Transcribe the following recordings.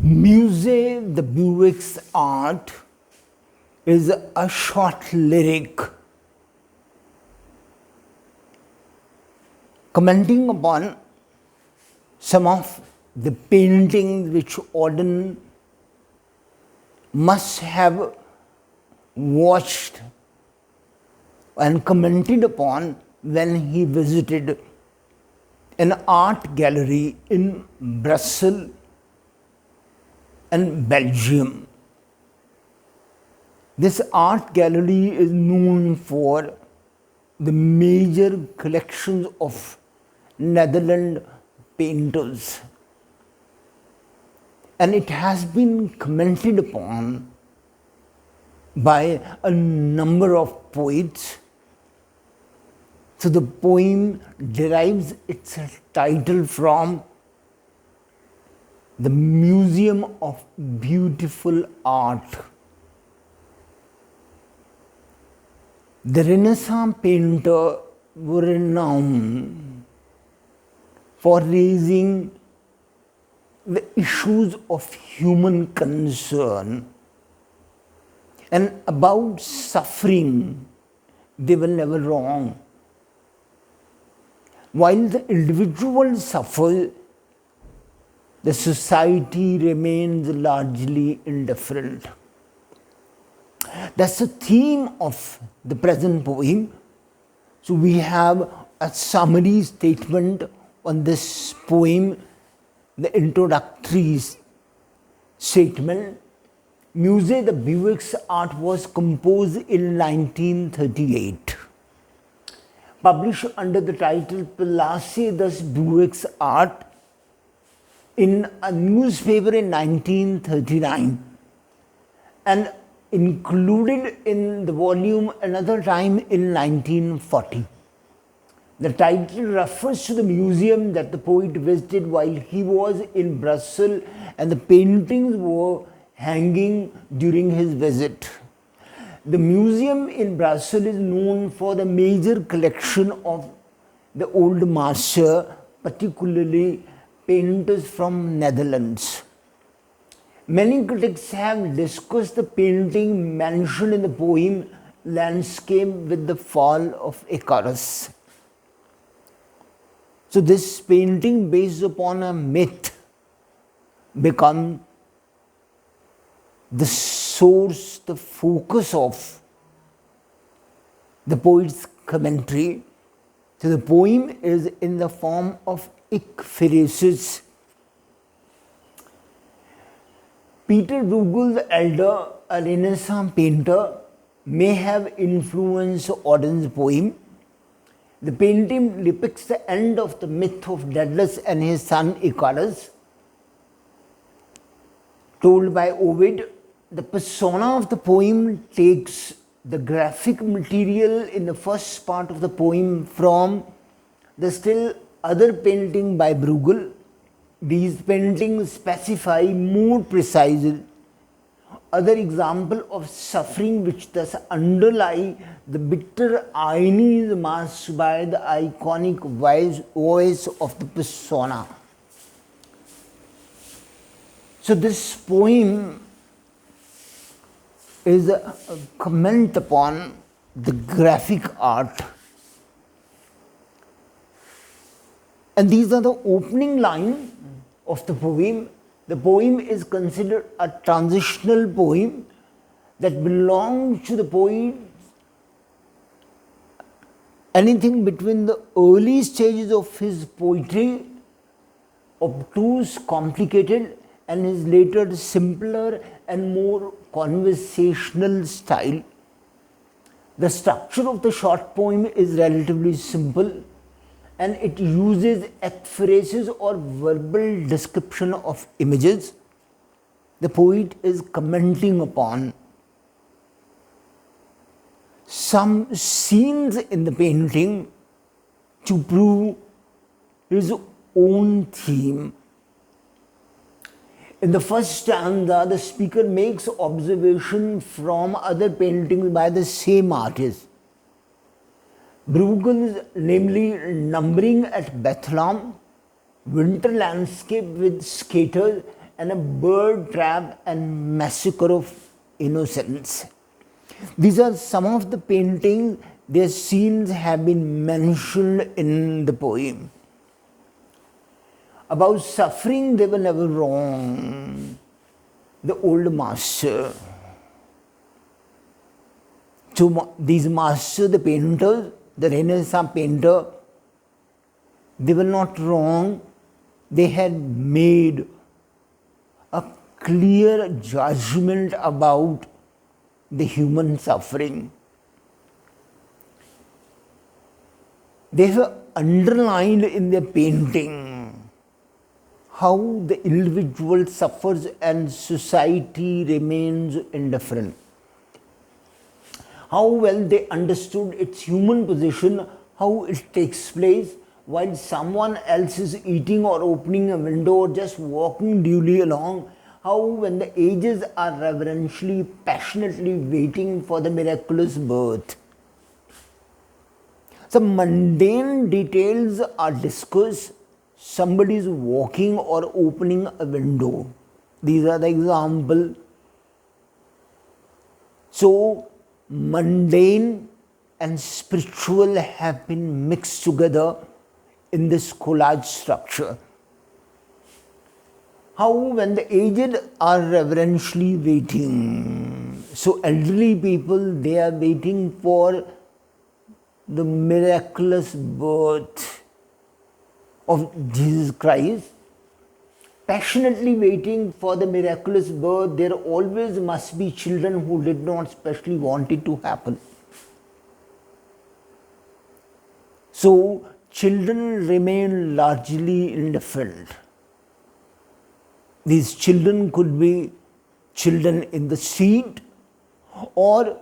Muse, the Beaux' art, is a short lyric commenting upon some of the paintings which Auden must have watched and commented upon when he visited an art gallery in Brussels and Belgium. This art gallery is known for the major collections of Netherlands painters, and it has been commented upon by a number of poets. So the poem derives its title from the Museum of Beautiful Art. The Renaissance painters were renowned for raising the issues of human concern, and about suffering they were never wrong. While the individual suffers, the society remains largely indifferent. That's the theme of the present poem. So we have a summary statement on this poem, the introductory statement. Muse, the Beaux' art was composed in 1938. Published under the title Place des Beaux' Art in a newspaper in 1939 and included in the volume another time in 1940. The title refers to the museum that the poet visited while he was in Brussels, and the paintings were hanging during his visit. The museum in Brussels is known for the major collection of the old master, particularly painters from Netherlands. Many critics have discussed the painting mentioned in the poem Landscape with the Fall of Icarus. So this painting, based upon a myth, becomes the source, the focus of the poet's commentary. So the poem is in the form of ikapharsis. Peter Bruegel the Elder, a Renaissance painter, may have influenced Auden's poem. The painting depicts the end of the myth of Daedalus and his son Icarus. Told by Ovid, the persona of the poem takes the graphic material in the first part of the poem from the still other painting by Bruegel. These paintings specify more precisely other example of suffering which thus underlie the bitter ironies masked by the iconic voice of the persona. So this poem is a comment upon the graphic art. And these are the opening lines of the poem. The poem is considered a transitional poem that belongs to the poet anything between the early stages of his poetry, obtuse, complicated, and his later simpler and more conversational style. The structure of the short poem is relatively simple, and it uses ekphrasis or verbal description of images. The poet is commenting upon some scenes in the painting to prove his own theme. In the first stanza, the speaker makes observation from other paintings by the same artist. Bruegel's, namely Numbering at Bethlehem, Winter Landscape with Skaters, and a bird trap and Massacre of Innocence. These are some of the paintings, their scenes have been mentioned in the poem. About suffering, they were never wrong. The old master. So these masters, the painters, the Renaissance painter, they were not wrong. They had made a clear judgment about the human suffering. They have underlined in their painting how the individual suffers and society remains indifferent. How well they understood its human position, how it takes place while someone else is eating or opening a window or just walking duly along. How when the ages are reverentially, passionately waiting for the miraculous birth. Some mundane details are discussed. Somebody is walking or opening a window. These are the examples. So, mundane and spiritual have been mixed together in this collage structure. How when the aged are reverentially waiting. So elderly people, they are waiting for the miraculous birth of Jesus Christ. Passionately waiting for the miraculous birth, there always must be children who did not specially want it to happen. So, children remain largely indifferent. These children could be children in the street or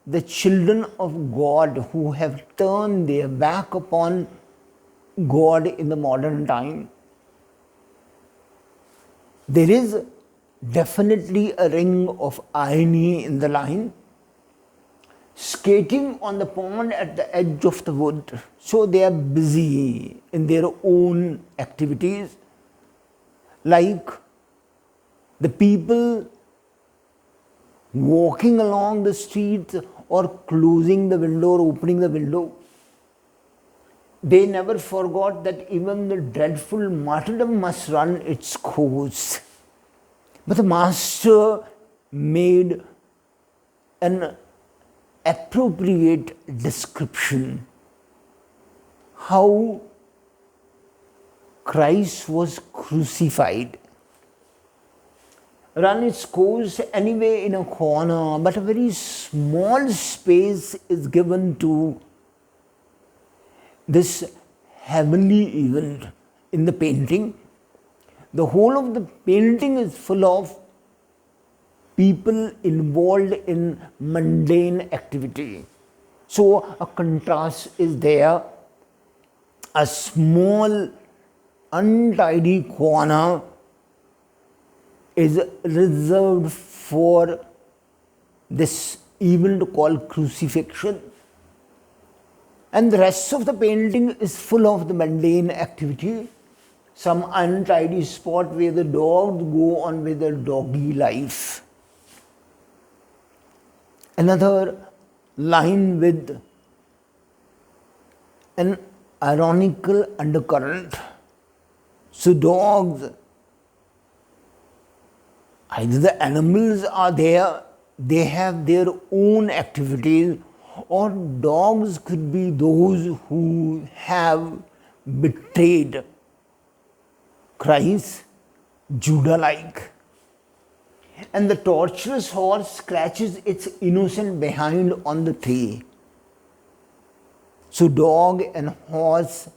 the children of God who have turned their back upon God in the modern time. There is definitely a ring of irony in the line. Skating on the pond at the edge of the wood. So they are busy in their own activities. Like the people walking along the streets or closing the window or opening the window. They never forgot that even the dreadful martyrdom must run its course. But the master made an appropriate description how Christ was crucified. Run its course anyway in a corner, but a very small space is given to this heavenly event in the painting. The whole of the painting is full of people involved in mundane activity. So a contrast is there. A small, untidy corner is reserved for this event called crucifixion. And the rest of the painting is full of the mundane activity. Some untidy spot where the dogs go on with their doggy life. Another line with an ironical undercurrent. So dogs, either the animals are there, they have their own activities, or dogs could be those who have betrayed Christ, Judah-like. And the torturous horse scratches its innocent behind on the tree. So dog and horse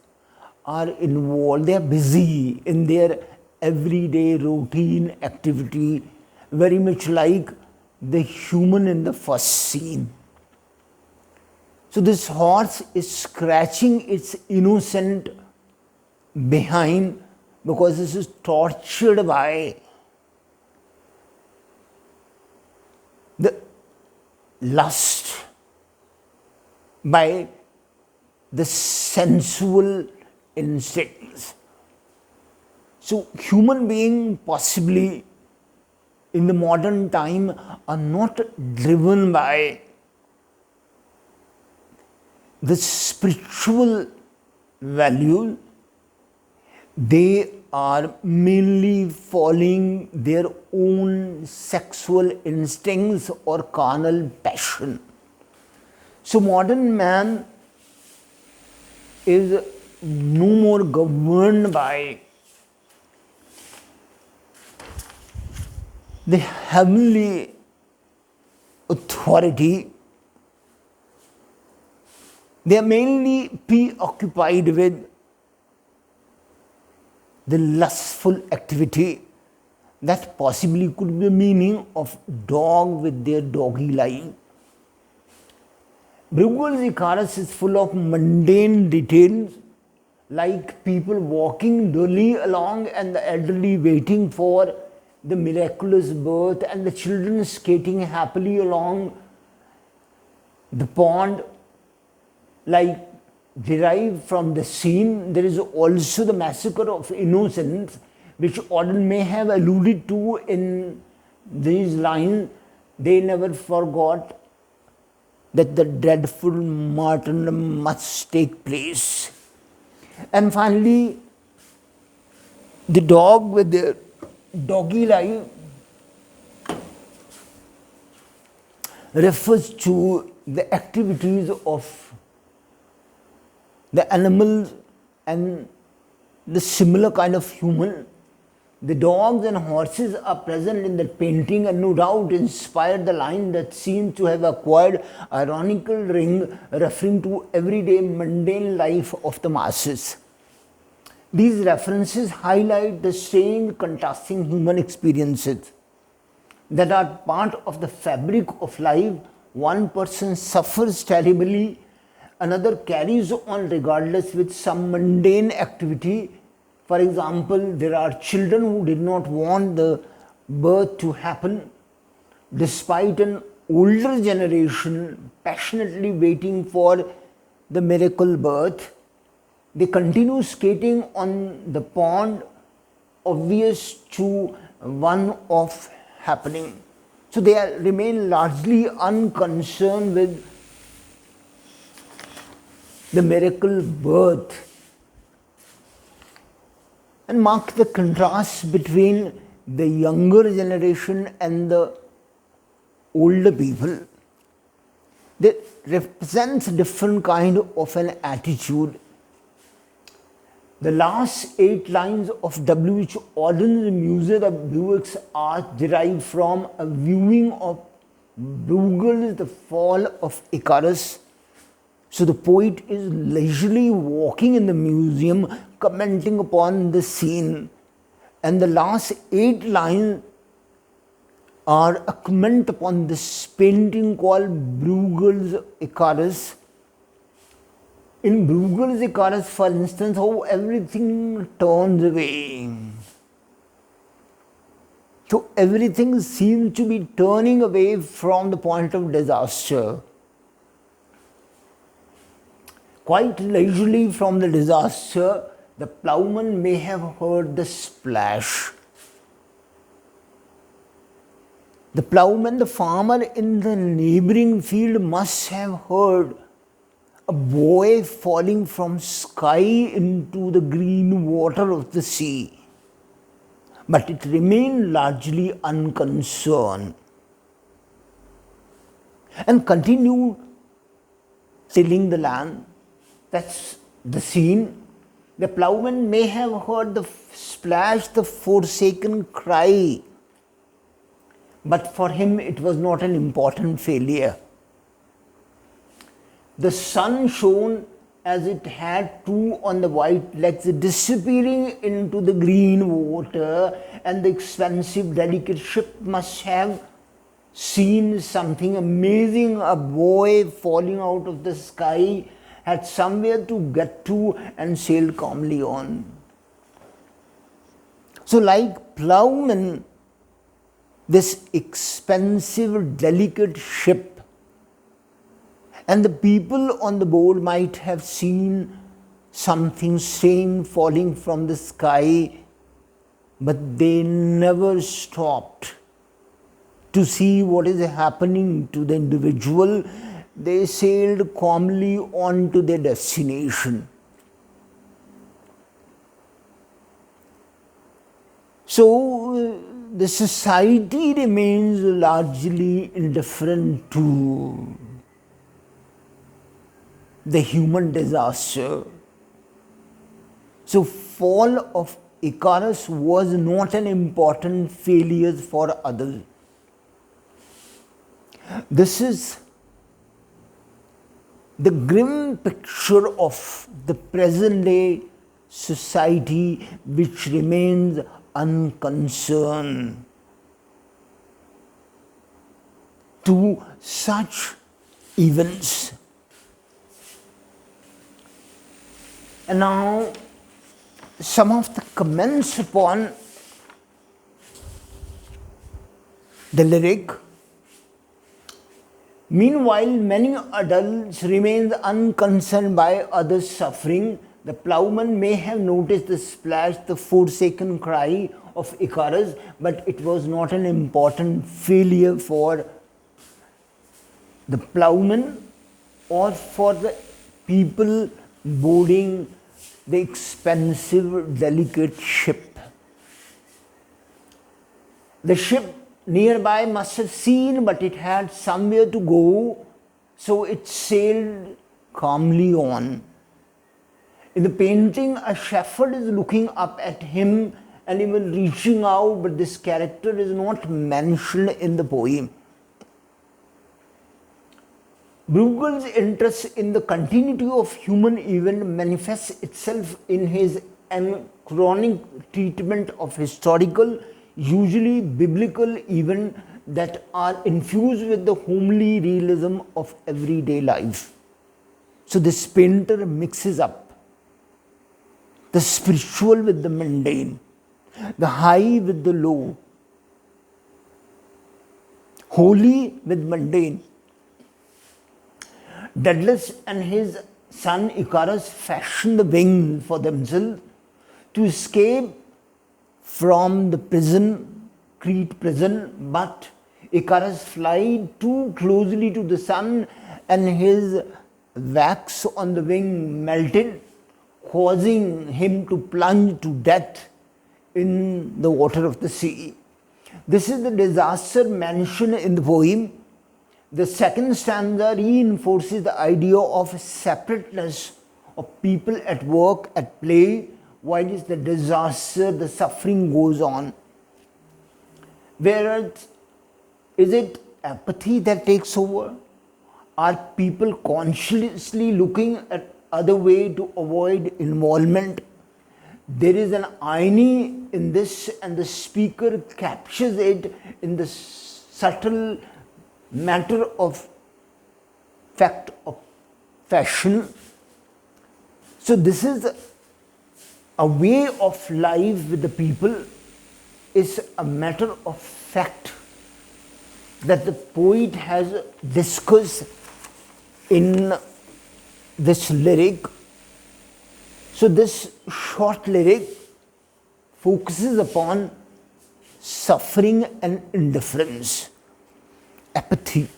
are involved, they are busy in their everyday routine activity, very much like the human in the first scene. So this horse is scratching its innocent behind because this is tortured by the lust, by the sensual instincts. So human beings possibly in the modern time are not driven by the spiritual value. They are mainly following their own sexual instincts or carnal passion. So modern man is no more governed by the heavenly authority. They are mainly preoccupied with the lustful activity. That possibly could be the meaning of dog with their doggy life. Beaux' Icarus is full of mundane details, like people walking dully along and the elderly waiting for the miraculous birth and the children skating happily along the pond, like derived from the scene. There is also the Massacre of Innocence, which Auden may have alluded to in these lines. They never forgot that the dreadful martyrdom must take place. And finally, the dog with the doggy life refers to the activities of the animals and the similar kind of human. The dogs and horses are present in the painting and no doubt inspired the line that seems to have acquired ironical ring, referring to everyday mundane life of the masses. These references highlight the strange contrasting human experiences that are part of the fabric of life. One person suffers terribly, another carries on regardless with some mundane activity. For example, there are children who did not want the birth to happen, despite an older generation passionately waiting for the miracle birth. They continue skating on the pond, obvious to one of happening. So they remain largely unconcerned with the miracle birth, and mark the contrast between the younger generation and the older people. They represents different kind of an attitude. The last 8 lines of W.H. Auden's Muse, the Beaux' are derived from a viewing of Beaux' The Fall of Icarus. So the poet is leisurely walking in the museum, commenting upon the scene, and the last 8 lines are a comment upon this painting called Beaux' Icarus. In Beaux' Icarus, for instance, how everything turns away. So everything seems to be turning away from the point of disaster. Quite leisurely from the disaster, the ploughman may have heard the splash. The ploughman, the farmer in the neighboring field, must have heard a boy falling from sky into the green water of the sea. But it remained largely unconcerned and continued tilling the land. That's the scene. The ploughman may have heard the splash, the forsaken cry, but for him it was not an important failure. The sun shone as it had to on the white legs, disappearing into the green water, and the expensive, delicate ship must have seen something amazing. A boy falling out of the sky had somewhere to get to and sailed calmly on. So like ploughman, this expensive, delicate ship, and the people on the board might have seen something strange falling from the sky but they never stopped to see what is happening to the individual. They sailed calmly on to their destination. So the society remains largely indifferent to the human disaster. So Fall of Icarus was not an important failure for others. This is the grim picture of the present day society, which remains unconcerned to such events. And now, some of the comments upon the lyric. Meanwhile, many adults remain unconcerned by others' suffering. The plowman may have noticed the splash, the forsaken cry of Icarus, but it was not an important failure for the plowman or for the people boarding the expensive, delicate ship. The ship nearby must have seen, but it had somewhere to go, so it sailed calmly on. In the painting, a shepherd is looking up at him and even reaching out, but this character is not mentioned in the poem. Bruegel's interest in the continuity of human event manifests itself in his anachronic treatment of historical, usually biblical events that are infused with the homely realism of everyday life. So this painter mixes up the spiritual with the mundane, the high with the low, holy with mundane. Daedalus and his son Icarus fashion the wings for themselves to escape from the prison, Crete prison, but Icarus flies too closely to the sun and his wax on the wing melted, causing him to plunge to death in the water of the sea. This is the disaster mentioned in the poem. The second stanza reinforces the idea of separateness of people at work, at play, while the disaster, the suffering goes on. Whereas, is it apathy that takes over? Are people consciously looking at other way to avoid involvement? There is an irony in this, and the speaker captures it in the subtle matter of fact of fashion. So this is a way of life with the people, is a matter of fact that the poet has discussed in this lyric. So this short lyric focuses upon suffering and indifference, apathy,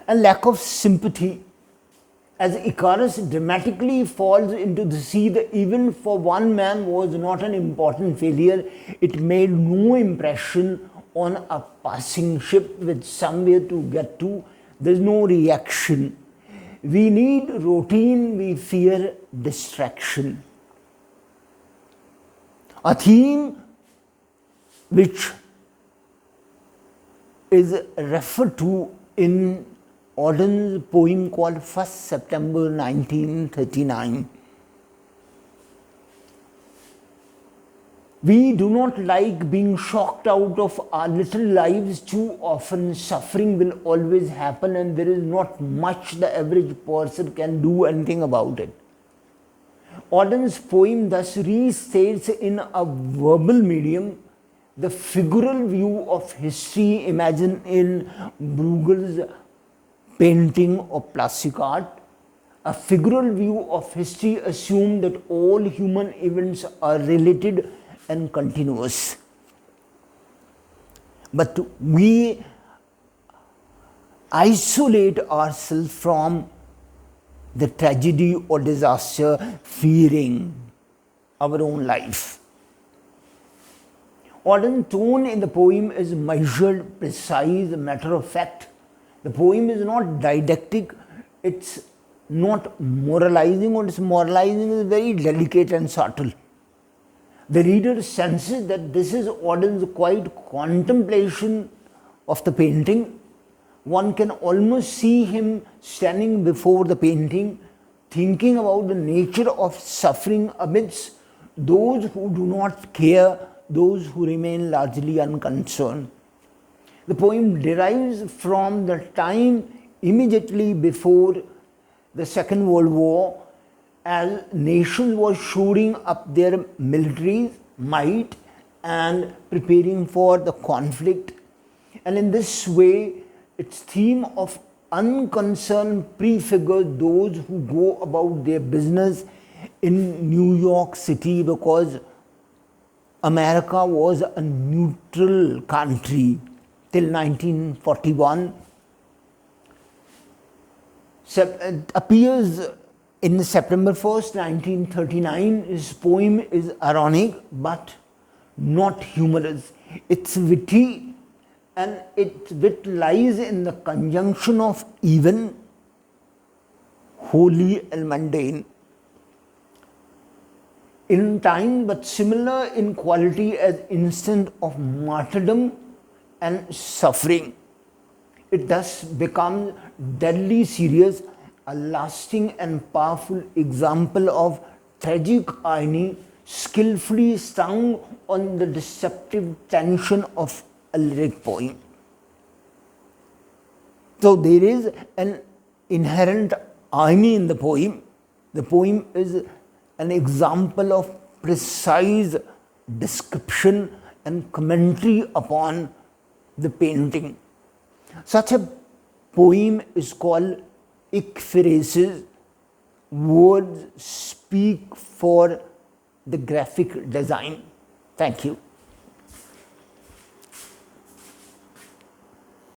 and lack of sympathy. As Icarus dramatically falls into the sea, the event for one man was not an important failure. It made no impression on a passing ship with somewhere to get to. There is no reaction. We need routine, we fear distraction. A theme which is referred to in Auden's poem called 1st September 1939. We do not like being shocked out of our little lives too often. Suffering will always happen, and there is not much the average person can do anything about it. Auden's poem thus restates in a verbal medium the figural view of history imagined in Bruegel's painting of plastic art. A figural view of history assumes that all human events are related and continuous. But we isolate ourselves from the tragedy or disaster, fearing our own life. Auden's tone in the poem is measured, precise, matter of fact. The poem is not didactic, it's not moralizing, or its moralizing is very delicate and subtle. The reader senses that this is Auden's quiet contemplation of the painting. One can almost see him standing before the painting, thinking about the nature of suffering amidst those who do not care, those who remain largely unconcerned. The poem derives from the time immediately before the Second World War, as nations were shoring up their military might and preparing for the conflict. And in this way, its theme of unconcern prefigures those who go about their business in New York City, because America was a neutral country till 1941. It appears in September 1st, 1939. His poem is ironic but not humorous. It's witty, and its wit lies in the conjunction of even, holy, and mundane. In time, but similar in quality as instant of martyrdom and suffering. It thus becomes deadly serious, a lasting and powerful example of tragic irony, skillfully strung on the deceptive tension of a lyric poem. So there is an inherent irony in the poem. The poem is an example of precise description and commentary upon the painting. Such a poem is called ikapharsis. Words speak for the graphic design. Thank you.